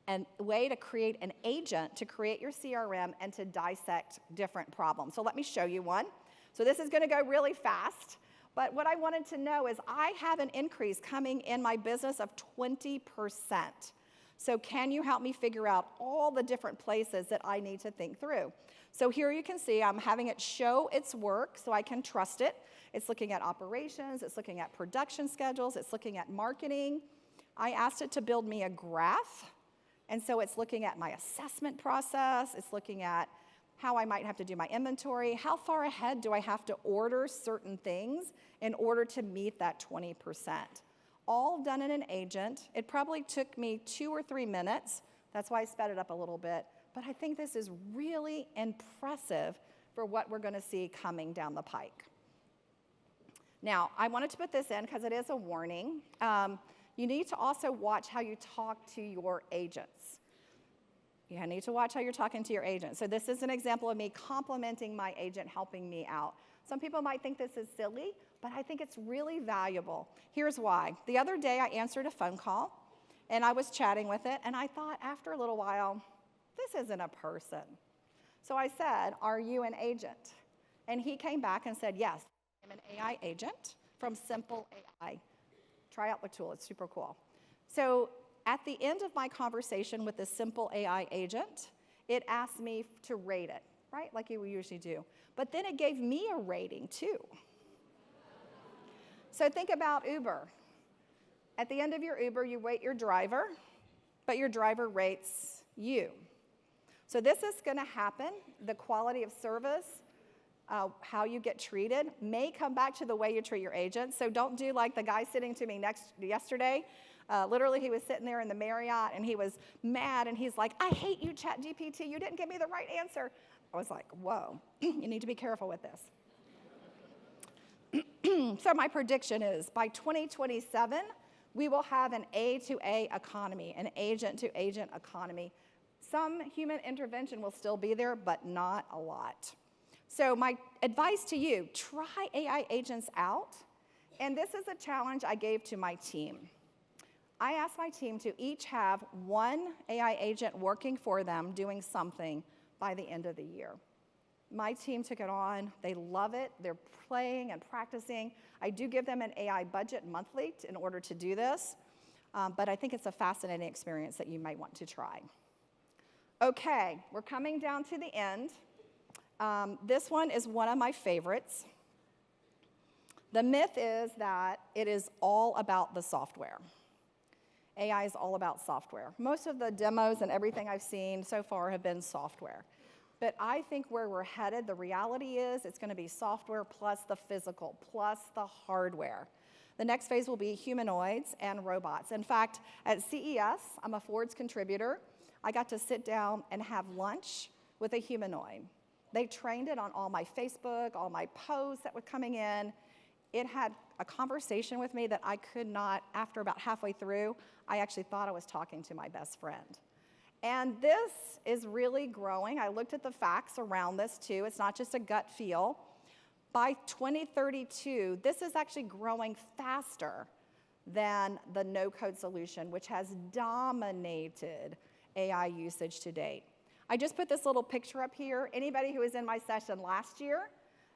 a way to create an agent to create your CRM and to dissect different problems. So let me show you one. So this is going to go really fast, but what I wanted to know is I have an increase coming in my business of 20%. So can you help me figure out all the different places that I need to think through? So here you can see I'm having it show its work so I can trust it. It's looking at operations, it's looking at production schedules, it's looking at marketing. I asked it to build me a graph, and so it's looking at my assessment process, it's looking at how I might have to do my inventory, how far ahead do I have to order certain things in order to meet that 20%. All done in an agent. It probably took me 2 or 3 minutes. That's why I sped it up a little bit. But I think this is really impressive for what we're going to see coming down the pike. Now, I wanted to put this in because it is a warning. You need to also watch how you talk to your agents. You need to watch how you're talking to your agent. So this is an example of me complimenting my agent, helping me out. Some people might think this is silly, but I think it's really valuable. Here's why. The other day, I answered a phone call, and I was chatting with it, and I thought after a little while, this isn't a person. So I said, are you an agent? And he came back and said, yes, I'm an AI agent from Simple AI. Try out the tool, it's super cool. So at the end of my conversation with the Simple AI agent, it asked me to rate it, right, like you usually do. But then it gave me a rating too. So think about Uber. At the end of your Uber, you rate your driver, but your driver rates you. So this is going to happen. The quality of service, how you get treated, may come back to the way you treat your agents. So don't do like the guy sitting to me yesterday. Literally, he was sitting there in the Marriott, and he was mad, and he's like, I hate you, ChatGPT. You didn't give me the right answer. I was like, whoa, you need to be careful with this. So my prediction is by 2027, we will have an A-to-A economy, an agent-to-agent economy. Some human intervention will still be there, but not a lot. So my advice to you, try AI agents out. And this is a challenge I gave to my team. I asked my team to each have one AI agent working for them doing something by the end of the year. My team took it on. They love it. They're playing and practicing. I do give them an AI budget monthly in order to do this, but I think it's a fascinating experience that you might want to try. Okay, we're coming down to the end. This one is one of my favorites. The myth is that it is all about the software. AI is all about software. Most of the demos and everything I've seen so far have been software. But I think where we're headed, the reality is it's going to be software plus the physical, plus the hardware. The next phase will be humanoids and robots. In fact, at CES, I'm a Ford's contributor. I got to sit down and have lunch with a humanoid. They trained it on all my Facebook, all my posts that were coming in. It had a conversation with me that I could not, after about halfway through, I actually thought I was talking to my best friend. And this is really growing. I looked at the facts around this too. It's not just a gut feel. By 2032, this is actually growing faster than the no-code solution, which has dominated AI usage to date. I just put this little picture up here. Anybody who was in my session last year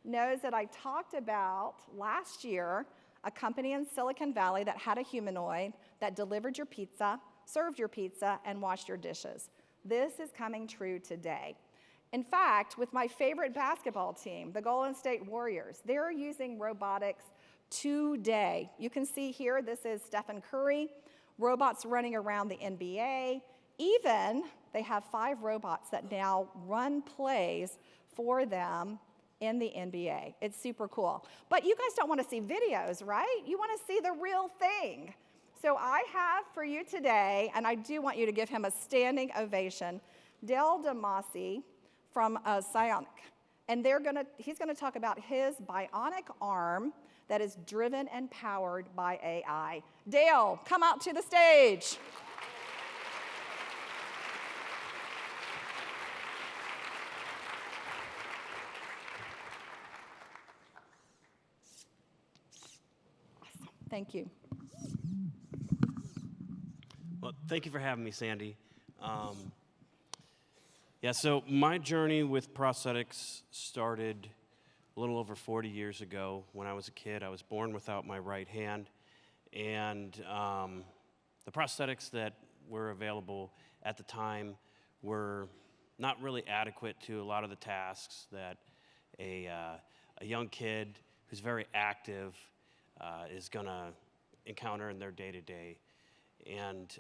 knows that I talked about last year a company in Silicon Valley that had a humanoid that delivered your pizza, served your pizza, and washed your dishes. This is coming true today. In fact, with my favorite basketball team, the Golden State Warriors, they're using robotics today. You can see here, this is Stephen Curry, robots running around the NBA. Even, they have 5 robots that now run plays for them in the NBA. It's super cool. But you guys don't want to see videos, right? You want to see the real thing. So I have for you today, and I do want you to give him a standing ovation, Dale DeMasi from Bionic. And he's going to talk about his bionic arm that is driven and powered by AI. Dale, come out to the stage. Awesome. Thank you. Well, thank you for having me, Sandy. So my journey with prosthetics started a little over 40 years ago. When I was a kid, I was born without my right hand, and the prosthetics that were available at the time were not really adequate to a lot of the tasks that a young kid who's very active is going to encounter in their day-to-day. And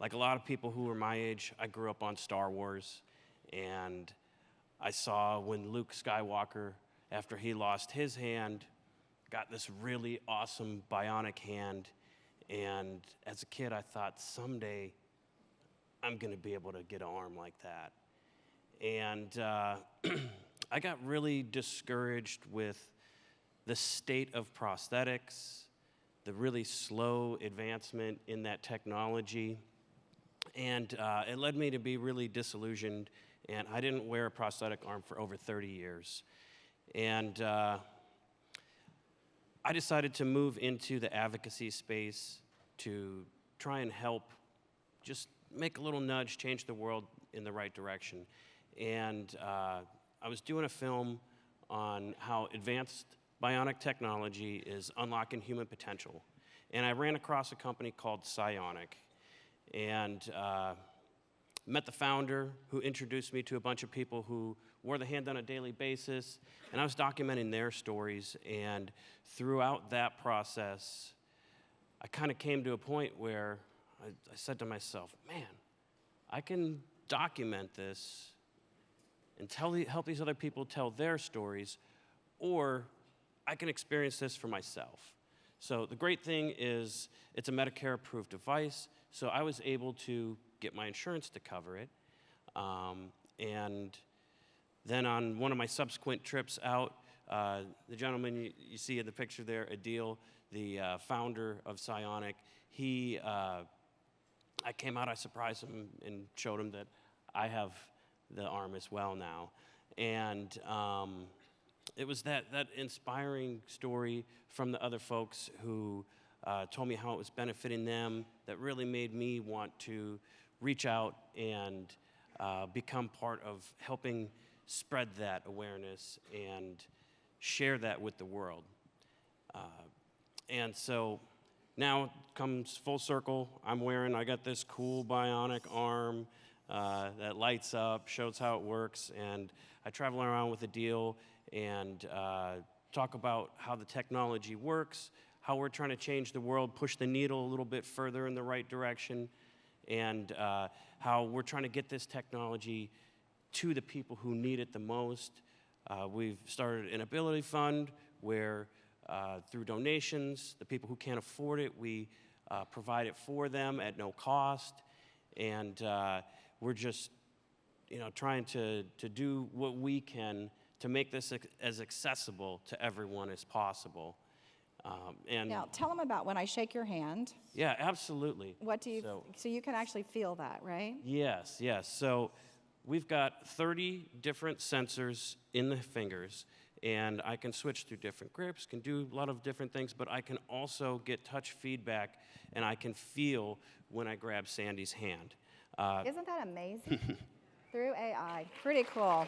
like a lot of people who were my age, I grew up on Star Wars, and I saw when Luke Skywalker, after he lost his hand, got this really awesome bionic hand. And as a kid, I thought, someday I'm going to be able to get an arm like that. And I got really discouraged with the state of prosthetics, the really slow advancement in that technology. And it led me to be really disillusioned, and I didn't wear a prosthetic arm for over 30 years. And I decided to move into the advocacy space to try and help just make a little nudge, change the world in the right direction. and I was doing a film on how advanced bionic technology is unlocking human potential. And I ran across a company called Bionic, and met the founder, who introduced me to a bunch of people who wore the hand on a daily basis, and I was documenting their stories. And throughout that process, I kind of came to a point where I said to myself, man, I can document this and help these other people tell their stories, or I can experience this for myself. So the great thing is it's a Medicare-approved device, so I was able to get my insurance to cover it. And then on one of my subsequent trips out, the gentleman you see in the picture there, Adil, the founder of Bionic, I came out, I surprised him and showed him that I have the arm as well now. And it was that inspiring story from the other folks who told me how it was benefiting them that really made me want to reach out and become part of helping spread that awareness and share that with the world. And so now it comes full circle. I got this cool bionic arm that lights up, shows how it works, and I travel around with Adil and talk about how the technology works, how we're trying to change the world, push the needle a little bit further in the right direction, and how we're trying to get this technology to the people who need it the most. We've started an ability fund where through donations, the people who can't afford it, we provide it for them at no cost. And we're just trying to do what we can to make this as accessible to everyone as possible. And Now, tell them about when I shake your hand. Yeah, absolutely. What do you, so you can actually feel that, right? Yes. So we've got 30 different sensors in the fingers, and I can switch through different grips, can do a lot of different things, but I can also get touch feedback, and I can feel when I grab Sandy's hand. Isn't that amazing? Through AI. Pretty cool.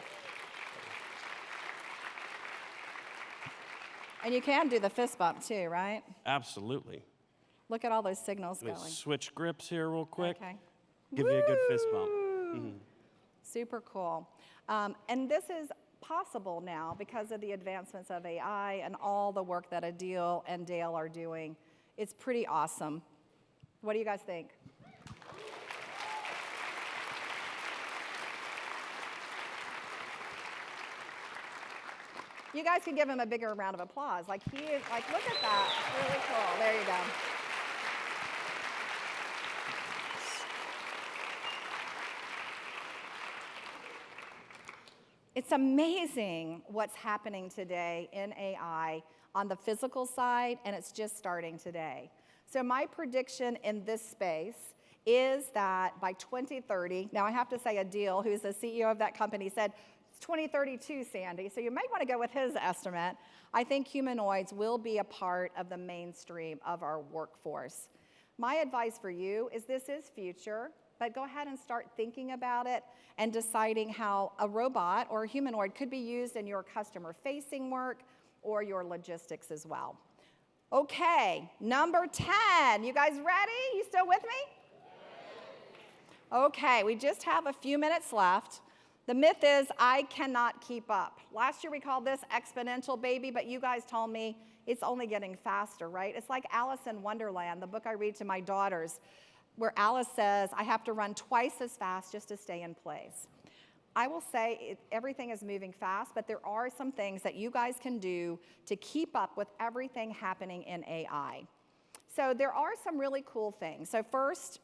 And you can do the fist bump too, right? Absolutely. Look at all those signals Let me going. switch grips here real quick. Okay. Give you a good fist bump. Mm-hmm. Super cool. And this is possible now because of the advancements of AI and all the work that Adil and Dale are doing. It's pretty awesome. What do you guys think? You guys can give him a bigger round of applause. Like he is, like look at that, it's really cool. There you go. It's amazing what's happening today in AI on the physical side, and it's just starting today. So my prediction in this space is that by 2030, now I have to say Adil, who's the CEO of that company, said, 2032, Sandy, so you might want to go with his estimate. I think humanoids will be a part of the mainstream of our workforce. My advice for you is this is future, but go ahead and start thinking about it and deciding how a robot or a humanoid could be used in your customer-facing work or your logistics as well. Okay, number 10. You guys ready? You still with me? Okay, we just have a few minutes left. The myth is I cannot keep up. Last year we called this exponential baby, but you guys told me it's only getting faster, right? It's like Alice in Wonderland, the book I read to my daughters, where Alice says, I have to run twice as fast just to stay in place. I will say everything is moving fast, but there are some things that you guys can do to keep up with everything happening in AI. So there are some really cool things. So first,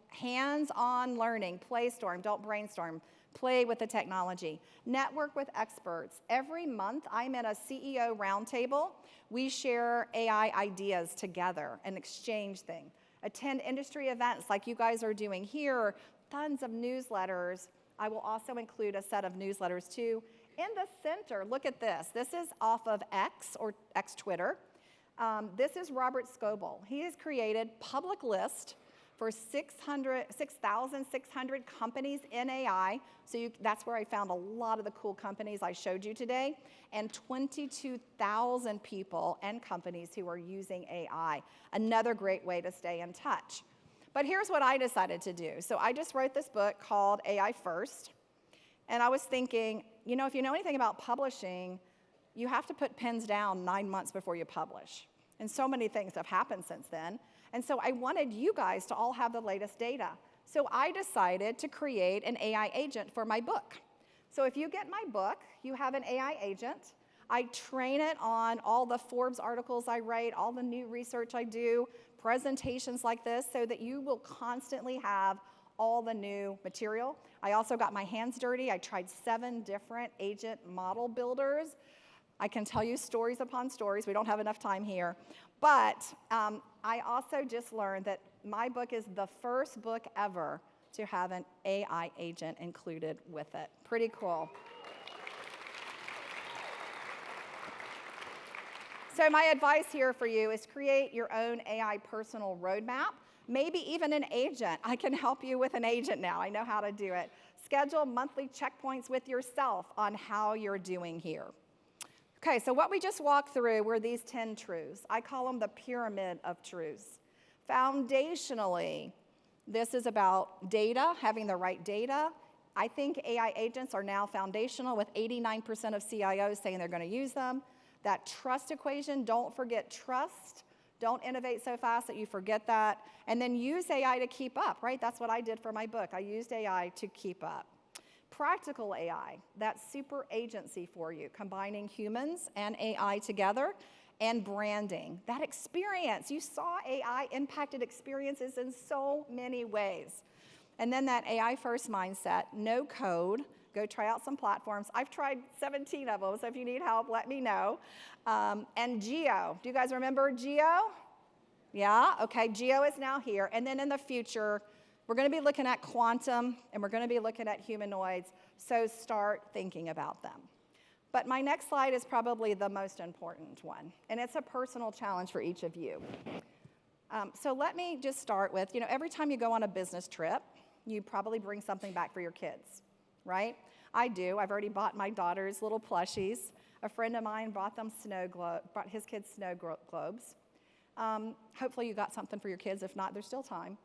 hands-on learning, playstorm, don't brainstorm. Play with the technology. Network with experts. Every month, I'm in a CEO roundtable. We share AI ideas together and exchange things. Attend industry events like you guys are doing here. Tons of newsletters. I will also include a set of newsletters too. In the center, look at this. This is off of X or X Twitter. This is Robert Scoble. He has created public list for 6,600 companies in AI. So that's where I found a lot of the cool companies I showed you today, and 22,000 people and companies who are using AI. Another great way to stay in touch. But here's what I decided to do. So I just wrote this book called AI First. And I was thinking, you know, if you know anything about publishing, you have to put pens down 9 months before you publish. And so many things have happened since then. And so I wanted you guys to all have the latest data. So I decided to create an AI agent for my book. So if you get my book, you have an AI agent. I train it on all the Forbes articles I write, all the new research I do, presentations like this, so that you will constantly have all the new material. I also got my hands dirty. I tried 7 different agent model builders. I can tell you stories upon stories. We don't have enough time here. But I also just learned that my book is the first book ever to have an AI agent included with it. Pretty cool. So my advice here for you is create your own AI personal roadmap, maybe even an agent. I can help you with an agent now. I know how to do it. Schedule monthly checkpoints with yourself on how you're doing here. Okay, so what we just walked through were these 10 truths. I call them the pyramid of truths. Foundationally, this is about data, having the right data. I think AI agents are now foundational, with 89% of CIOs saying they're going to use them. That trust equation, don't forget trust. Don't innovate so fast that you forget that. And then use AI to keep up, right? That's what I did for my book. I used AI to keep up. Practical AI, that's super agency for you, combining humans and AI together, and branding. That experience, you saw AI impacted experiences in so many ways. And then that AI first mindset, no code, go try out some platforms. I've tried 17 of them, so if you need help, let me know. And Geo, do you guys remember Geo? Yeah, okay, Geo is now here. And then in the future, we're going to be looking at quantum, and we're going to be looking at humanoids, so start thinking about them. But my next slide is probably the most important one, and it's a personal challenge for each of you. So let me just start with, every time you go on a business trip, you probably bring something back for your kids, right? I do. I've already bought my daughter's little plushies. A friend of mine brought his kids snow globes. Hopefully you got something for your kids. If not, there's still time.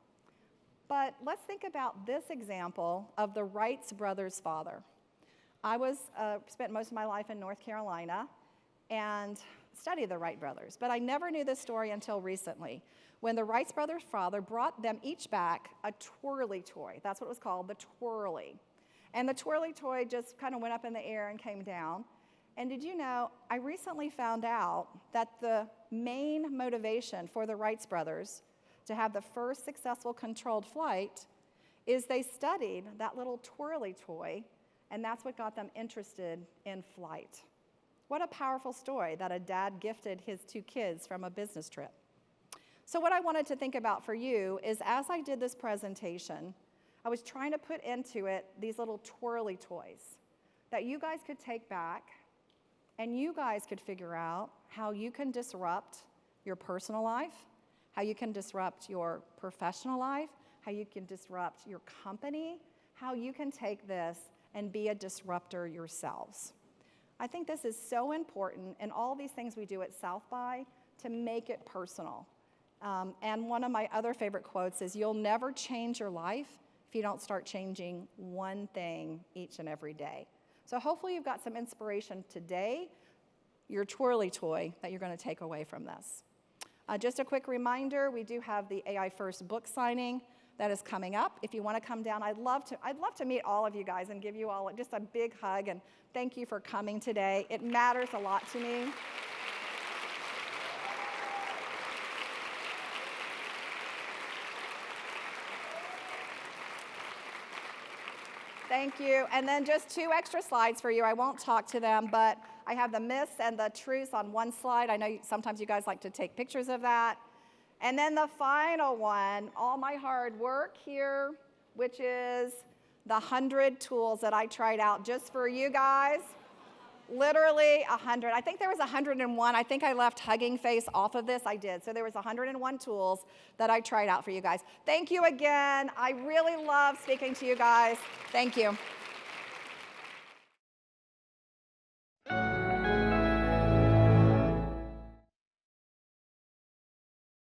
But let's think about this example of the Wright brothers' father. I spent most of my life in North Carolina and studied the Wright brothers, but I never knew this story until recently, when the Wright brothers' father brought them each back a twirly toy. That's what it was called, the twirly. And the twirly toy just kind of went up in the air and came down. And did you know, I recently found out that the main motivation for the Wright brothers to have the first successful controlled flight is they studied that little twirly toy, and that's what got them interested in flight. What a powerful story that a dad gifted his 2 kids from a business trip. So what I wanted to think about for you is, as I did this presentation, I was trying to put into it these little twirly toys that you guys could take back, and you guys could figure out how you can disrupt your personal life, how you can disrupt your professional life, how you can disrupt your company, how you can take this and be a disruptor yourselves. I think this is so important in all these things we do at South by to make it personal. And one of my other favorite quotes is, you'll never change your life if you don't start changing one thing each and every day. So hopefully you've got some inspiration today, your twirly toy, that you're going to take away from this. Just a quick reminder, we do have the AI First book signing that is coming up. If you want to come down, I'd love to meet all of you guys and give you all just a big hug, and thank you for coming today. It matters a lot to me. Thank you. And then just 2 extra slides for you. I won't talk to them, but I have the myths and the truths on one slide. I know sometimes you guys like to take pictures of that. And then the final one, all my hard work here, which is the 100 tools that I tried out just for you guys. Literally 100. I think there was 101. I think I left Hugging Face off of this. I did. So there was 101 tools that I tried out for you guys. Thank you again. I really love speaking to you guys. Thank you.